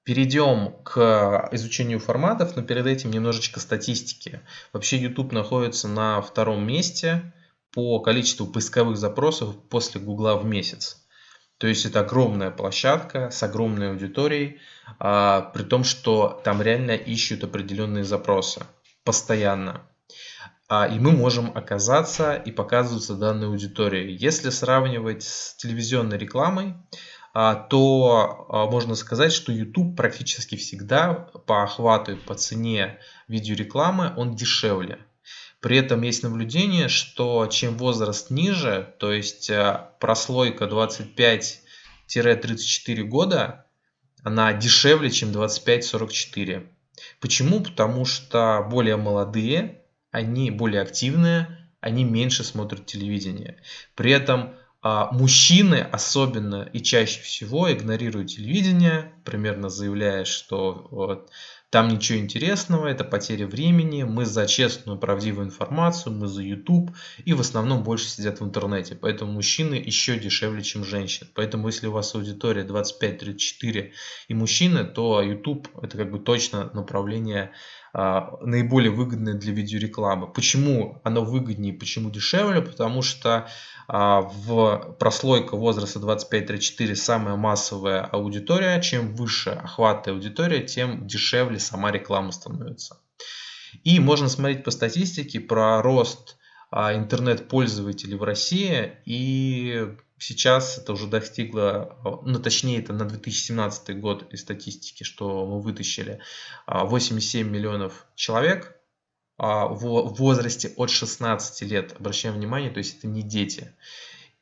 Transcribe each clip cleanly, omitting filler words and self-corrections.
Перейдем к изучению форматов, но перед этим немножечко статистики. Вообще YouTube находится на втором месте по количеству поисковых запросов после Гугла в месяц. То есть это огромная площадка с огромной аудиторией, при том, что там реально ищут определенные запросы постоянно. И мы можем оказаться и показываться данной аудитории. Если сравнивать с телевизионной рекламой, то можно сказать, что YouTube практически всегда по охвату и по цене видеорекламы он дешевле. При этом есть наблюдение, что чем возраст ниже, то есть прослойка 25-34 года, она дешевле, чем 25-44. Почему? Потому что более молодые, они более активные, они меньше смотрят телевидение. При этом мужчины особенно и чаще всего игнорируют телевидение, примерно заявляя, что вот, там ничего интересного, это потеря времени, мы за честную, правдивую информацию, мы за YouTube, и в основном больше сидят в интернете. Поэтому мужчины еще дешевле, чем женщины. Поэтому если у вас аудитория 25-34 и мужчины, то YouTube это как бы точно направление наиболее выгодное для видеорекламы. Почему оно выгоднее, почему дешевле? Потому что в прослойка возраста 25-34 самая массовая аудитория. Чем выше охват аудитории, тем дешевле сама реклама становится. И можно смотреть по статистике про рост интернет-пользователей в России. И сейчас это уже достигло, точнее это на 2017 год из статистики, что мы вытащили, 87 миллионов человек в возрасте от 16 лет. Обращаем внимание, то есть это не дети.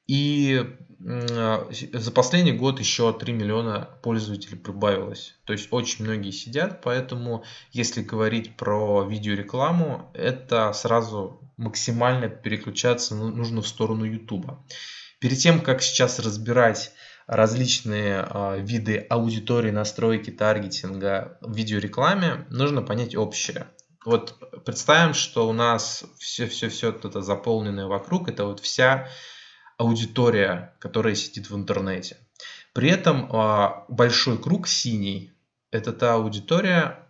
И за последний год еще 3 миллиона пользователей прибавилось. То есть очень многие сидят, поэтому если говорить про видеорекламу, это сразу максимально переключаться нужно в сторону YouTube. Перед тем, как сейчас разбирать различные виды аудитории, настройки, таргетинга в видеорекламе, нужно понять общее. Вот представим, что у нас все это заполненное вокруг, это вот вся аудитория, которая сидит в интернете. При этом большой круг синий – это та аудитория,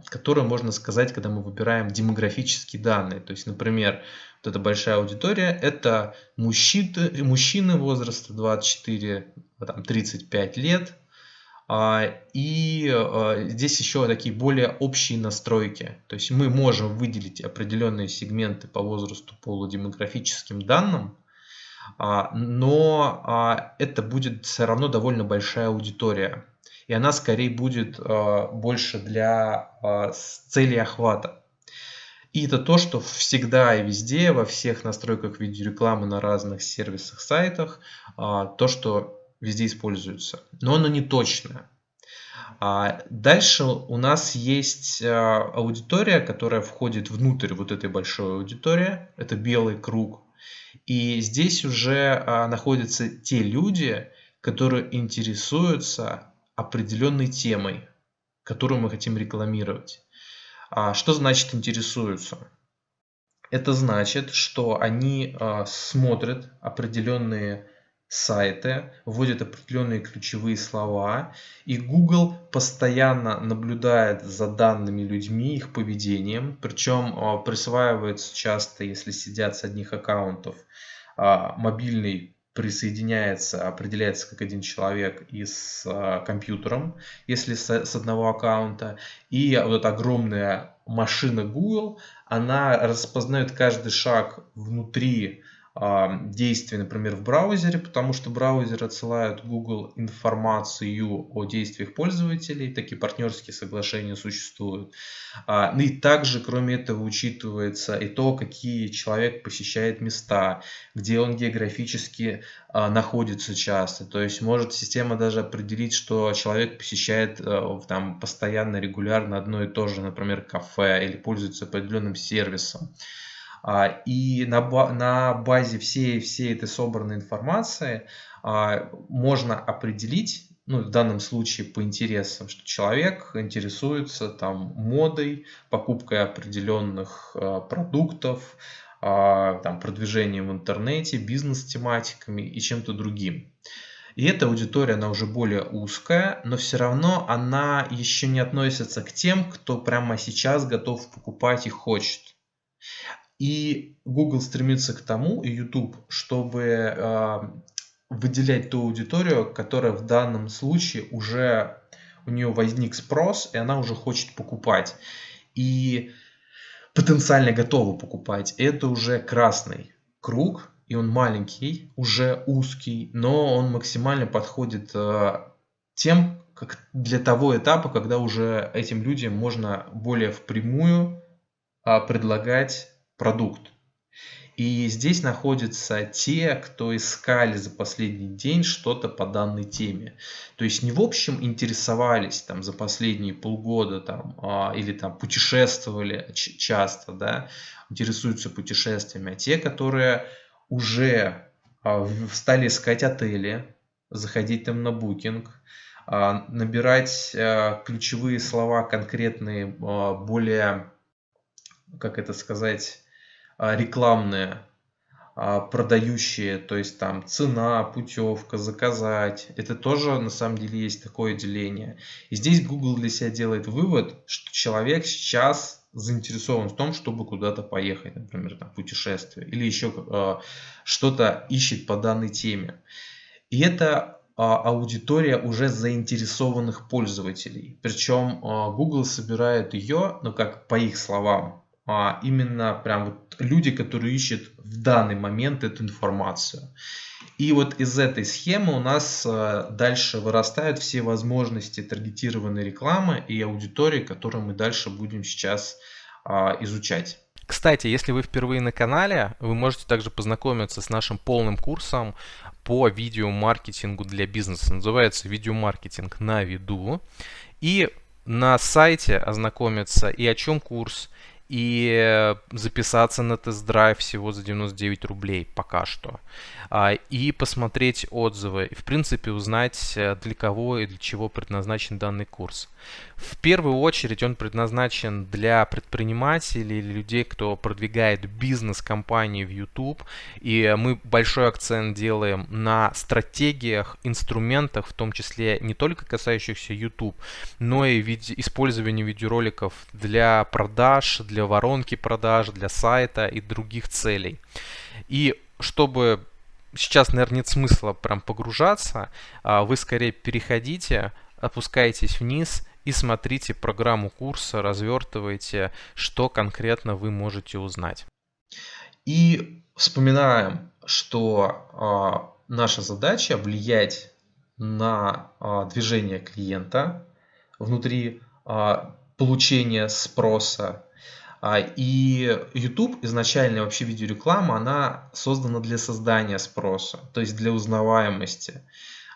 которую можно сказать, когда мы выбираем демографические данные. То есть, например, вот эта большая аудитория – это мужчины возраста 24-35 лет. И здесь еще такие более общие настройки. То есть мы можем выделить определенные сегменты по возрасту, полу, демографическим данным, но это будет все равно довольно большая аудитория. И она скорее будет больше для целей охвата. И это то, что всегда и везде, во всех настройках видеорекламы на разных сервисах, сайтах, то, что везде используется. Но оно не точное. Дальше у нас есть аудитория, которая входит внутрь вот этой большой аудитории. Это белый круг. И здесь уже находятся те люди, которые интересуются определенной темой, которую мы хотим рекламировать. Что значит интересуются? Это значит, что они смотрят определенные сайты, вводят определенные ключевые слова, и Google постоянно наблюдает за данными людьми, их поведением, причем присваивается часто, если сидят с одних аккаунтов, мобильный присоединяется, определяется как один человек и с компьютером, если с одного аккаунта, и вот эта огромная машина Google, она распознает каждый шаг внутри действий, например, в браузере, потому что браузер отсылает Google информацию о действиях пользователей, такие партнерские соглашения существуют. И также, кроме этого, учитывается и то, какие человек посещает места, где он географически находится часто. То есть может система даже определить, что человек посещает там постоянно, регулярно одно и то же, например, кафе, или пользуется определенным сервисом. И на базе всей этой собранной информации можно определить, в данном случае по интересам, что человек интересуется там модой, покупкой определенных продуктов, там, продвижением в интернете, бизнес-тематиками и чем-то другим. И эта аудитория, она уже более узкая, но все равно она еще не относится к тем, кто прямо сейчас готов покупать и хочет. И Google стремится к тому, и YouTube, чтобы выделять ту аудиторию, которая в данном случае уже у нее возник спрос, и она уже хочет покупать. И потенциально готова покупать. Это уже красный круг, и он маленький, уже узкий, но он максимально подходит тем, как для того этапа, когда уже этим людям можно более впрямую предлагать продукт. И здесь находятся те, кто искали за последний день что-то по данной теме. То есть не в общем интересовались там за последние полгода там, или там путешествовали часто, да, интересуются путешествиями, а те, которые уже стали искать отели, заходить там на Booking, набирать ключевые слова конкретные, более, как это сказать, рекламные, продающие, то есть там цена, путевка, заказать. Это тоже на самом деле есть такое деление. И здесь Google для себя делает вывод, что человек сейчас заинтересован в том, чтобы куда-то поехать, например, там, путешествие, или еще что-то ищет по данной теме. И это аудитория уже заинтересованных пользователей. Причем Google собирает ее, ну как по их словам, именно прям вот люди, которые ищут в данный момент эту информацию. И вот из этой схемы у нас дальше вырастают все возможности таргетированной рекламы и аудитории, которую мы дальше будем сейчас изучать. Кстати, если вы впервые на канале, вы можете также познакомиться с нашим полным курсом по видеомаркетингу для бизнеса. Называется «Видеомаркетинг на виду». И на сайте ознакомиться и о чем курс, и записаться на тест-драйв всего за 99 рублей пока что. И посмотреть отзывы. И, в принципе, узнать, для кого и для чего предназначен данный курс. В первую очередь он предназначен для предпринимателей или людей, кто продвигает бизнес-компании в YouTube. И мы большой акцент делаем на стратегиях, инструментах, в том числе не только касающихся YouTube, но и использованию видеороликов для продаж, для воронки продаж, для сайта и других целей. И чтобы сейчас, наверное, нет смысла прям погружаться, вы скорее переходите, опускайтесь вниз и смотрите программу курса, развертывайте, что конкретно вы можете узнать. И вспоминаем, что наша задача влиять на движение клиента внутри получения спроса. И YouTube, изначально вообще видеореклама, она создана для создания спроса, то есть для узнаваемости.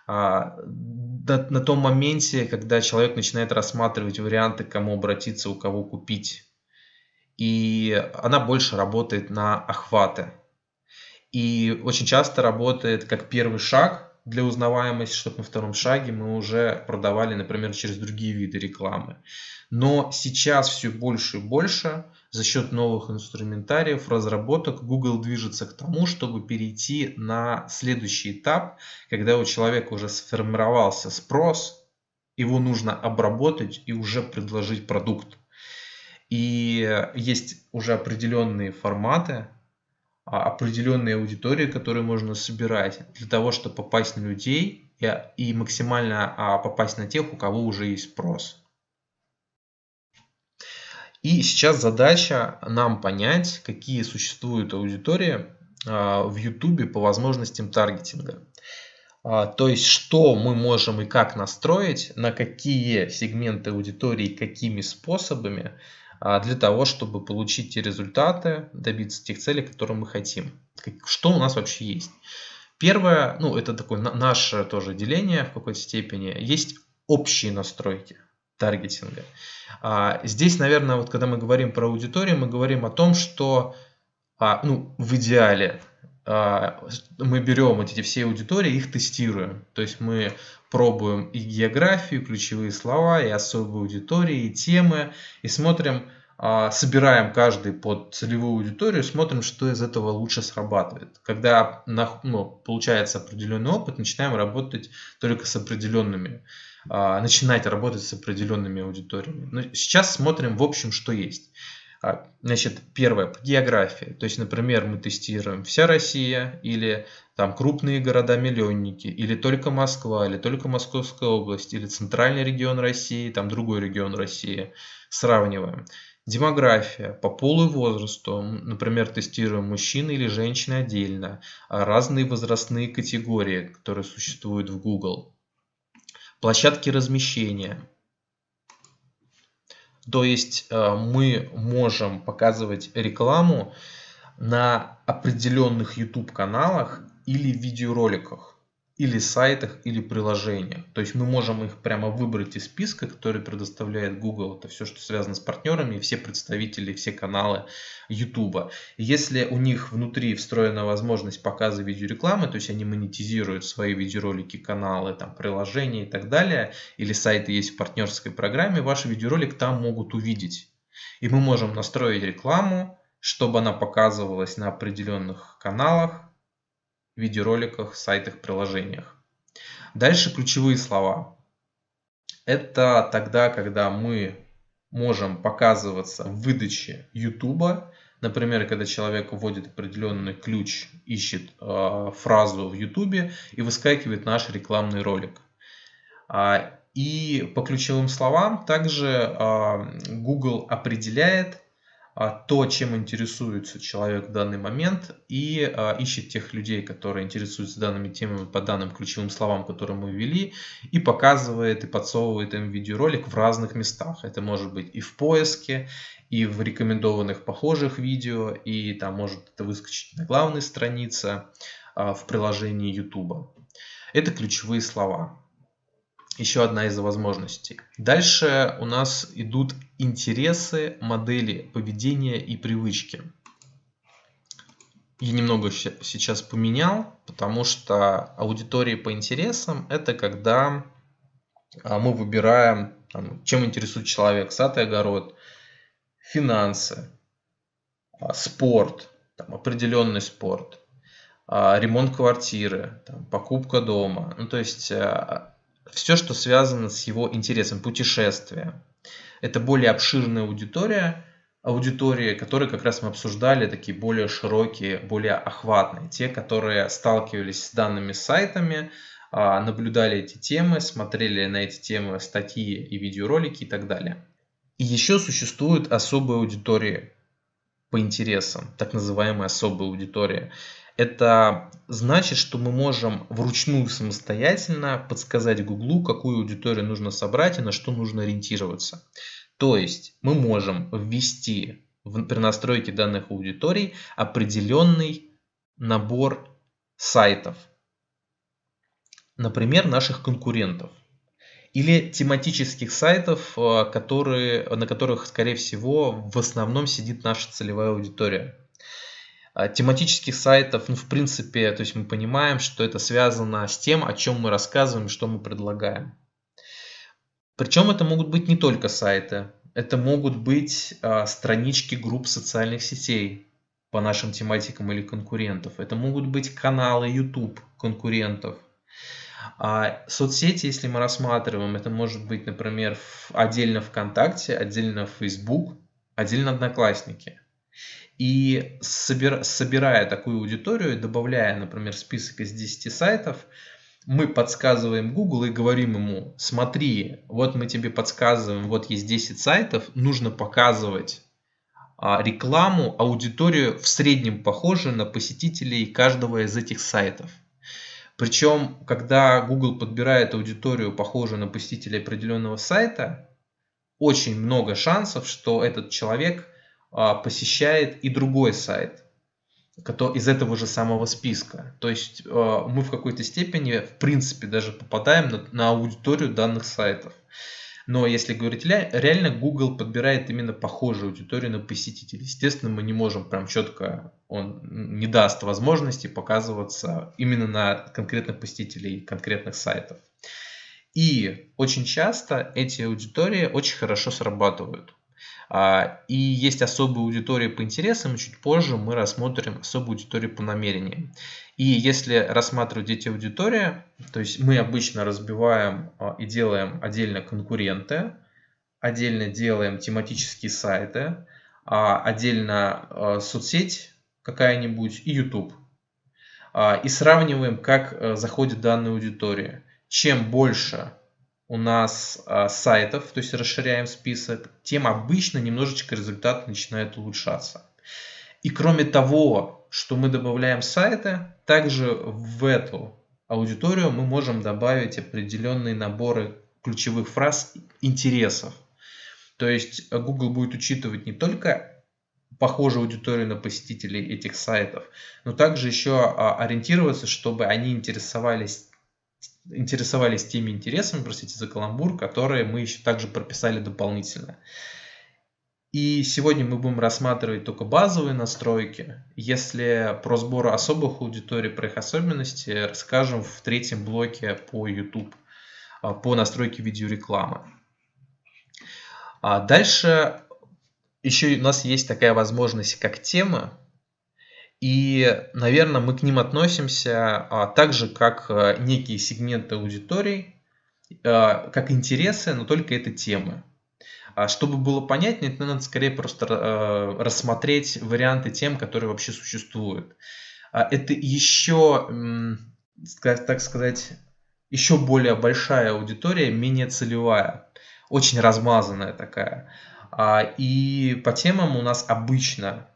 На том моменте, когда человек начинает рассматривать варианты, к кому обратиться, у кого купить. И она больше работает на охваты. И очень часто работает как первый шаг для узнаваемости, чтобы на втором шаге мы уже продавали, например, через другие виды рекламы. Но сейчас все больше и больше за счет новых инструментариев, разработок Google движется к тому, чтобы перейти на следующий этап, когда у человека уже сформировался спрос, его нужно обработать и уже предложить продукт. И есть уже определенные форматы, определенные аудитории, которые можно собирать для того, чтобы попасть на людей и максимально попасть на тех, у кого уже есть спрос. И сейчас задача нам понять, какие существуют аудитории в YouTube по возможностям таргетинга. То есть, что мы можем и как настроить, на какие сегменты аудитории, какими способами, для того, чтобы получить те результаты, добиться тех целей, которые мы хотим. Что у нас вообще есть? Первое, ну это такое наше тоже деление в какой-то степени, есть общие настройки таргетинга. Здесь, наверное, вот когда мы говорим про аудиторию, мы говорим о том, что в идеале мы берем эти все аудитории, их тестируем. То есть мы пробуем и географию, ключевые слова, и особые аудитории, и темы, и смотрим, собираем каждый под целевую аудиторию, смотрим, что из этого лучше срабатывает. Когда получается определенный опыт, начинаем работать только с определенными, начинать работать с определенными аудиториями. Но сейчас смотрим в общем, что есть. Значит, первое, по географии. То есть, например, мы тестируем вся Россия, или там крупные города-миллионники, или только Москва, или только Московская область, или центральный регион России, там другой регион России. Сравниваем. Демография по полу и возрасту. Например, тестируем мужчины или женщины отдельно. Разные возрастные категории, которые существуют в Google. Площадки размещения. То есть мы можем показывать рекламу на определенных YouTube каналах или видеороликах, или сайтах, или приложениях. То есть мы можем их прямо выбрать из списка, который предоставляет Google. Это все, что связано с партнерами, все представители, все каналы YouTube. Если у них внутри встроена возможность показа видеорекламы, то есть они монетизируют свои видеоролики, каналы, там, приложения и так далее, или сайты есть в партнерской программе, ваш видеоролик там могут увидеть. И мы можем настроить рекламу, чтобы она показывалась на определенных каналах, видеороликах, сайтах, приложениях. Дальше ключевые слова. Это тогда, когда мы можем показываться в выдаче YouTube. Например, когда человек вводит определенный ключ, ищет фразу в YouTube и выскакивает наш рекламный ролик. И по ключевым словам также Google определяет то, чем интересуется человек в данный момент, и ищет тех людей, которые интересуются данными темами по данным ключевым словам, которые мы ввели, и показывает и подсовывает им видеоролик в разных местах. Это может быть и в поиске, и в рекомендованных похожих видео, и там может это выскочить на главной странице в приложении YouTube. Это ключевые слова. Еще одна из возможностей. Дальше у нас идут интересы, модели поведения и привычки. Я немного сейчас поменял, потому что аудитории по интересам — это когда мы выбираем, чем интересует человек: сад и огород, финансы, спорт, определенный спорт, ремонт квартиры, покупка дома. То есть все, что связано с его интересом, путешествия. Это более обширная аудитория, которые как раз мы обсуждали, такие более широкие, более охватные. Те, которые сталкивались с данными сайтами, наблюдали эти темы, смотрели на эти темы статьи и видеоролики и так далее. И еще существуют особые аудитории по интересам, так называемая особая аудитория. Это значит, что мы можем вручную самостоятельно подсказать Гуглу, какую аудиторию нужно собрать и на что нужно ориентироваться. То есть мы можем ввести при настройке данных аудиторий определенный набор сайтов, например, наших конкурентов, или тематических сайтов, на которых, скорее всего, в основном сидит наша целевая аудитория. Тематических сайтов, в принципе, то есть мы понимаем, что это связано с тем, о чем мы рассказываем, что мы предлагаем. Причем это могут быть не только сайты, это могут быть странички групп социальных сетей по нашим тематикам или конкурентов. Это могут быть каналы YouTube конкурентов. Соцсети, если мы рассматриваем, это может быть, например, отдельно ВКонтакте, отдельно Facebook, отдельно Одноклассники. И собирая такую аудиторию, добавляя, например, список из 10 сайтов, мы подсказываем Google и говорим ему: смотри, вот мы тебе подсказываем, вот есть 10 сайтов, нужно показывать рекламу, аудиторию в среднем похожую на посетителей каждого из этих сайтов. Причем, когда Google подбирает аудиторию, похожую на посетителей определенного сайта, очень много шансов, что этот человек посещает и другой сайт из этого же самого списка. То есть мы в какой-то степени, в принципе, даже попадаем на аудиторию данных сайтов. Но если говорить реально, Google подбирает именно похожую аудиторию на посетителей. Естественно, мы не можем прям четко, он не даст возможности показываться именно на конкретных посетителей конкретных сайтов. И очень часто эти аудитории очень хорошо срабатывают. И есть особая аудитория по интересам, и чуть позже мы рассмотрим особую аудиторию по намерениям. И если рассматривать эти аудитории, то есть мы обычно разбиваем и делаем отдельно конкуренты, отдельно делаем тематические сайты, отдельно соцсеть какая-нибудь и YouTube. И сравниваем, как заходит данная аудитория. Чем больше у нас сайтов, то есть расширяем список, тем обычно немножечко результаты начинают улучшаться. И кроме того, что мы добавляем сайты, также в эту аудиторию мы можем добавить определенные наборы ключевых фраз интересов. То есть Google будет учитывать не только похожую аудиторию на посетителей этих сайтов, но также еще ориентироваться, чтобы они интересовались теми интересами, простите за каламбур, которые мы еще также прописали дополнительно. И сегодня мы будем рассматривать только базовые настройки. Если про сбор особых аудиторий, про их особенности, расскажем в третьем блоке по YouTube, по настройке видеорекламы. Дальше еще у нас есть такая возможность, как темы. И, наверное, мы к ним относимся так же, как некие сегменты аудиторий, как интересы, но только это темы. Чтобы было понятнее, это надо скорее просто рассмотреть варианты тем, которые вообще существуют. Это еще, так сказать, еще более большая аудитория, менее целевая, очень размазанная такая. И по темам у нас обычно,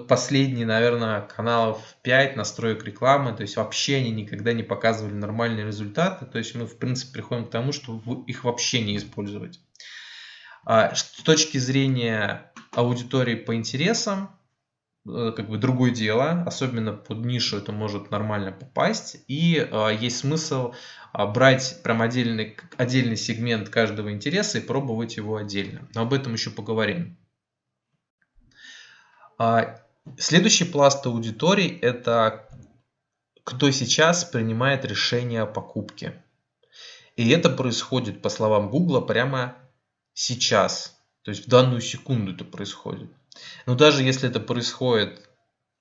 последние, наверное, каналов 5 настроек рекламы, то есть вообще они никогда не показывали нормальные результаты, то есть мы, в принципе, приходим к тому, что их вообще не использовать. С точки зрения аудитории по интересам, другое дело, особенно под нишу это может нормально попасть, и есть смысл брать прям отдельный сегмент каждого интереса и пробовать его отдельно. Но об этом еще поговорим. Следующий пласт аудиторий – это кто сейчас принимает решение о покупке. И это происходит, по словам Google, прямо сейчас. То есть в данную секунду это происходит. Но даже если это происходит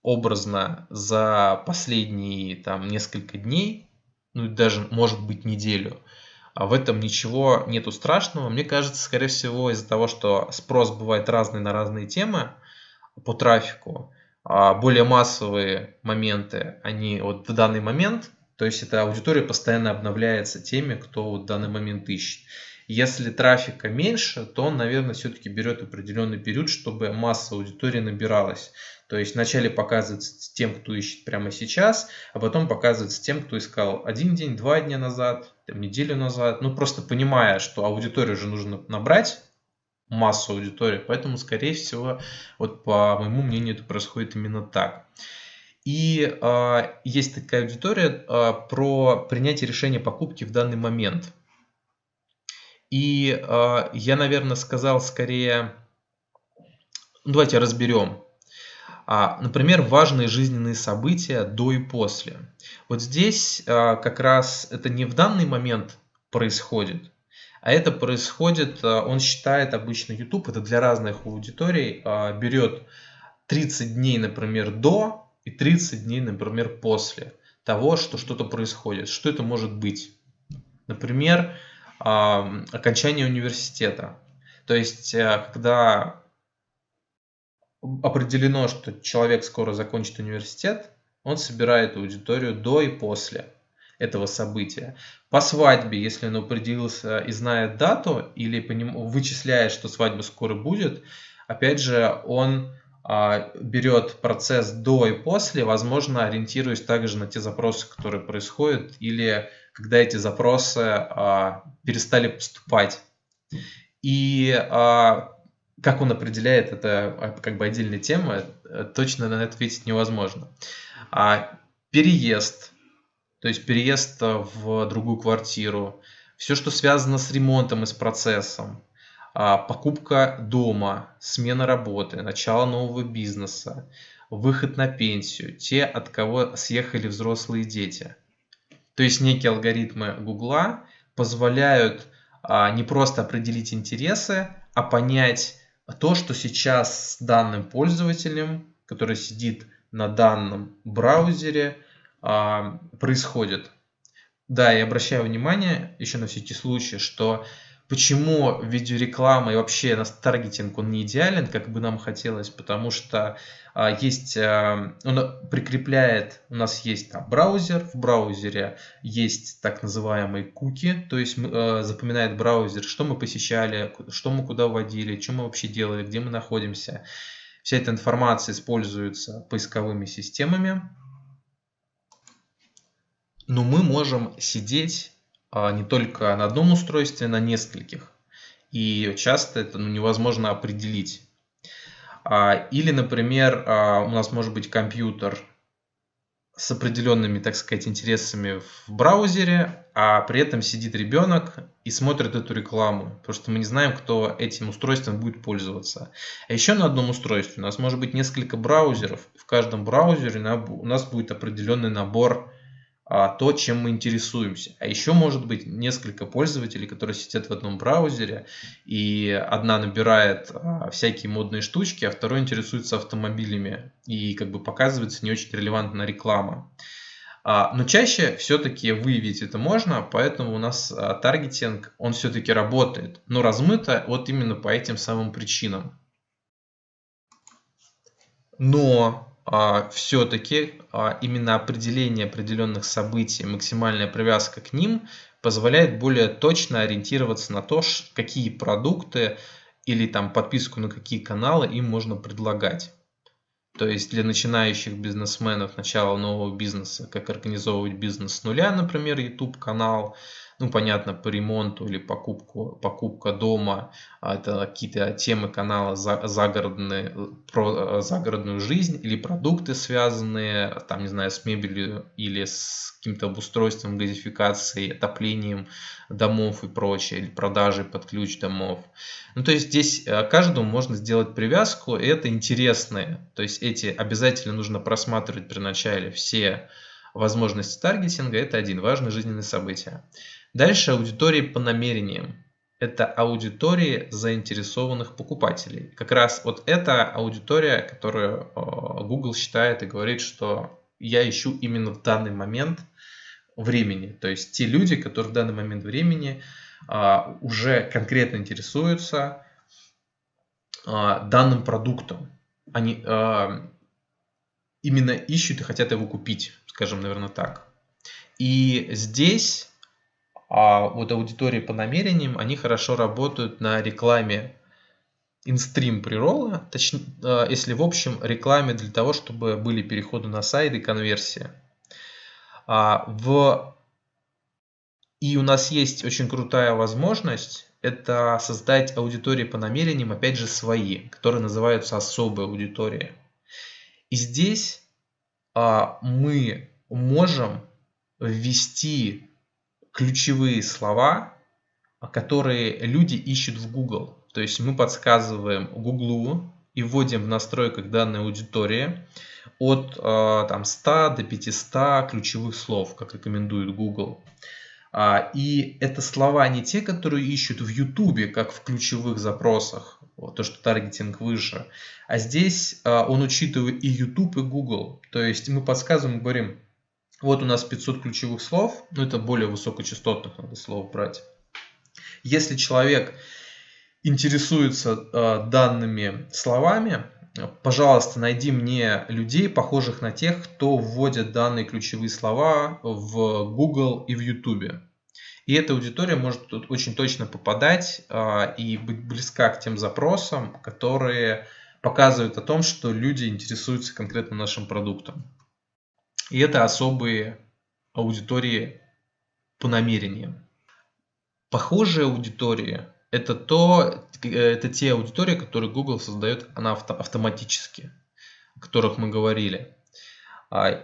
образно за последние несколько дней, даже может быть неделю, в этом ничего нету страшного. Мне кажется, скорее всего, из-за того, что спрос бывает разный на разные темы по трафику, более массовые моменты, они в данный момент, то есть эта аудитория постоянно обновляется теми, кто в данный момент ищет. Если трафика меньше, то он, наверное, все-таки берет определенный период, чтобы масса аудитории набиралась. То есть вначале показывается тем, кто ищет прямо сейчас, а потом показывается тем, кто искал 1 день, 2 дня назад, неделю назад. Просто понимая, что аудиторию уже нужно набрать, массу аудитории, поэтому, скорее всего, по моему мнению, это происходит именно так. И есть такая аудитория про принятие решения покупки в данный момент. И я, наверное, сказал скорее, давайте разберем. Например, важные жизненные события до и после. Здесь как раз это не в данный момент происходит, а это происходит, он считает обычно YouTube, это для разных аудиторий, берет 30 дней, например, до и 30 дней, например, после того, что что-то происходит. Что это может быть? Например, окончание университета. То есть, когда определено, что человек скоро закончит университет, он собирает аудиторию до и после этого события. По свадьбе, если он определился и знает дату, или вычисляет, что свадьба скоро будет, опять же, он берет процесс до и после, возможно, ориентируясь также на те запросы, которые происходят, или когда эти запросы перестали поступать. И как он определяет, это отдельная тема, точно на это ответить невозможно. Переезд, то есть переезд в другую квартиру, все, что связано с ремонтом и с процессом, покупка дома, смена работы, начало нового бизнеса, выход на пенсию, те, от кого съехали взрослые дети. То есть некие алгоритмы Гугла позволяют не просто определить интересы, а понять то, что сейчас с данным пользователем, который сидит на данном браузере, происходит. Да, и обращаю внимание, еще на всякий случай, что почему видеореклама и вообще таргетинг, он не идеален, как бы нам хотелось, потому что он прикрепляет, у нас есть там браузер, в браузере есть так называемые куки, то есть запоминает браузер, что мы посещали, что мы куда вводили, что мы вообще делали, где мы находимся. Вся эта информация используется поисковыми системами. Но мы можем сидеть не только на одном устройстве, а на нескольких. И часто это невозможно определить. Или, например, у нас может быть компьютер с определенными, так сказать, интересами в браузере, а при этом сидит ребенок и смотрит эту рекламу, потому что мы не знаем, кто этим устройством будет пользоваться. А еще на одном устройстве у нас может быть несколько браузеров. В каждом браузере у нас будет определенный набор то, чем мы интересуемся. А еще может быть несколько пользователей, которые сидят в одном браузере, и одна набирает всякие модные штучки, а второй интересуется автомобилями, и как бы показывается не очень релевантная реклама. Но чаще все-таки выявить это можно, поэтому у нас таргетинг, он все-таки работает, но размыто вот именно по этим самым причинам. Но все-таки именно определение определенных событий, максимальная привязка к ним позволяет более точно ориентироваться на то, какие продукты или там подписку на какие каналы им можно предлагать. То есть для начинающих бизнесменов начало нового бизнеса, как организовывать бизнес с нуля, например, YouTube канал, понятно, по ремонту или покупка дома, это какие-то темы канала загородные, про загородную жизнь или продукты, связанные, там, не знаю, с мебелью или с каким-то обустройством, газификацией, отоплением домов и прочее, или продажей под ключ домов. То есть здесь каждому можно сделать привязку, и это интересные. То есть эти обязательно нужно просматривать при начале все возможности таргетинга. Это один важный жизненное событие. Дальше аудитории по намерениям. Это аудитории заинтересованных покупателей. Как раз вот эта аудитория, которую Google считает и говорит, что я ищу именно в данный момент времени. То есть те люди, которые в данный момент времени уже конкретно интересуются данным продуктом. Они именно ищут и хотят его купить, скажем, наверное, так. И здесь вот аудитории по намерениям, они хорошо работают на рекламе инстрим преролла, точнее, если в общем рекламе для того, чтобы были переходы на сайт и конверсия. И у нас есть очень крутая возможность, это создать аудитории по намерениям, опять же, свои, которые называются особые аудитории. И здесь мы можем ввести ключевые слова, которые люди ищут в Google. То есть мы подсказываем Google и вводим в настройках данной аудитории от 100 до 500 ключевых слов, как рекомендует Google. И это слова не те, которые ищут в YouTube, как в ключевых запросах, то, что таргетинг выше. А здесь он учитывает и YouTube, и Google. То есть мы подсказываем, говорим, вот у нас 500 ключевых слов, это более высокочастотных надо слов брать. Если человек интересуется данными словами, пожалуйста, найди мне людей, похожих на тех, кто вводит данные ключевые слова в Google и в YouTube. И эта аудитория может тут очень точно попадать и быть близка к тем запросам, которые показывают о том, что люди интересуются конкретно нашим продуктом. И это особые аудитории по намерениям. Похожие аудитории – это те аудитории, которые Google создает автоматически, о которых мы говорили.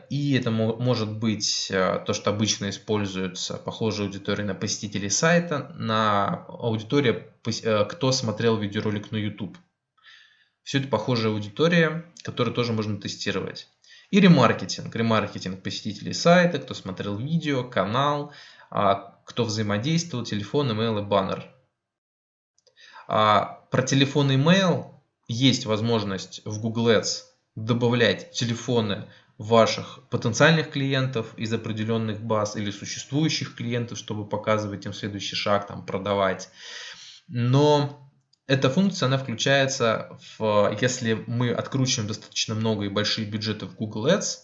И это может быть то, что обычно используется, похожая аудитория на посетителей сайта, на аудиторию, кто смотрел видеоролик на YouTube. Все это похожая аудитория, которую тоже можно тестировать. И ремаркетинг. Ремаркетинг посетителей сайта, кто смотрел видео, канал, кто взаимодействовал, телефон, email и баннер. Про телефон и email есть возможность в Google Ads добавлять телефоны ваших потенциальных клиентов из определенных баз или существующих клиентов, чтобы показывать им следующий шаг, там, продавать. Но эта функция, она включается, если мы откручиваем достаточно много и большие бюджеты в Google Ads,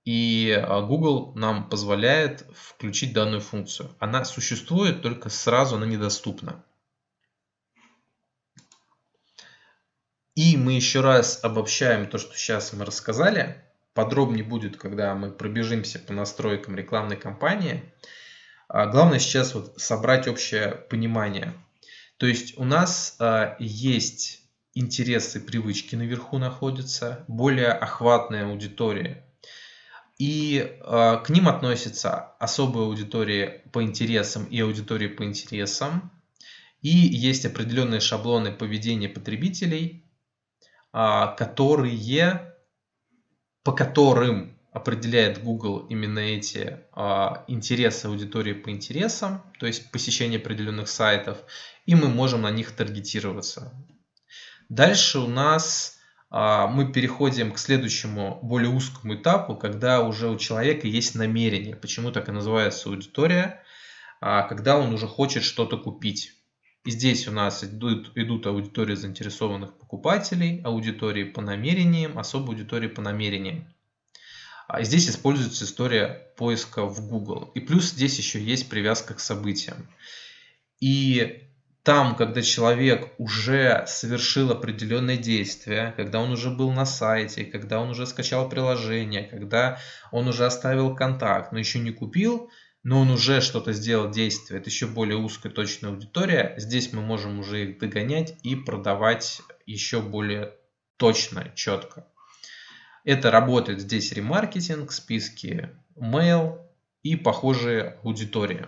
и Google нам позволяет включить данную функцию. Она существует, только сразу она недоступна. И мы еще раз обобщаем то, что сейчас мы рассказали. Подробнее будет, когда мы пробежимся по настройкам рекламной кампании. Главное сейчас вот собрать общее понимание. То есть у нас есть интересы, привычки наверху находятся, более охватная аудитория. И к ним относятся особые аудитории по интересам и аудитории по интересам. И есть определенные шаблоны поведения потребителей, по которым определяет Google именно эти интересы аудитории по интересам, то есть посещение определенных сайтов, и мы можем на них таргетироваться. Дальше у нас мы переходим к следующему, более узкому этапу, когда уже у человека есть намерение. Почему так и называется аудитория? Когда он уже хочет что-то купить. И здесь у нас идут аудитории заинтересованных покупателей, аудитории по намерениям, особо аудитории по намерениям. Здесь используется история поиска в Google. И плюс здесь еще есть привязка к событиям. И там, когда человек уже совершил определенное действие, когда он уже был на сайте, когда он уже скачал приложение, когда он уже оставил контакт, но еще не купил, но он уже что-то сделал, действие, это еще более узкая точная аудитория, здесь мы можем уже их догонять и продавать еще более точно, четко. Это работает здесь ремаркетинг, списки mail и похожие аудитории.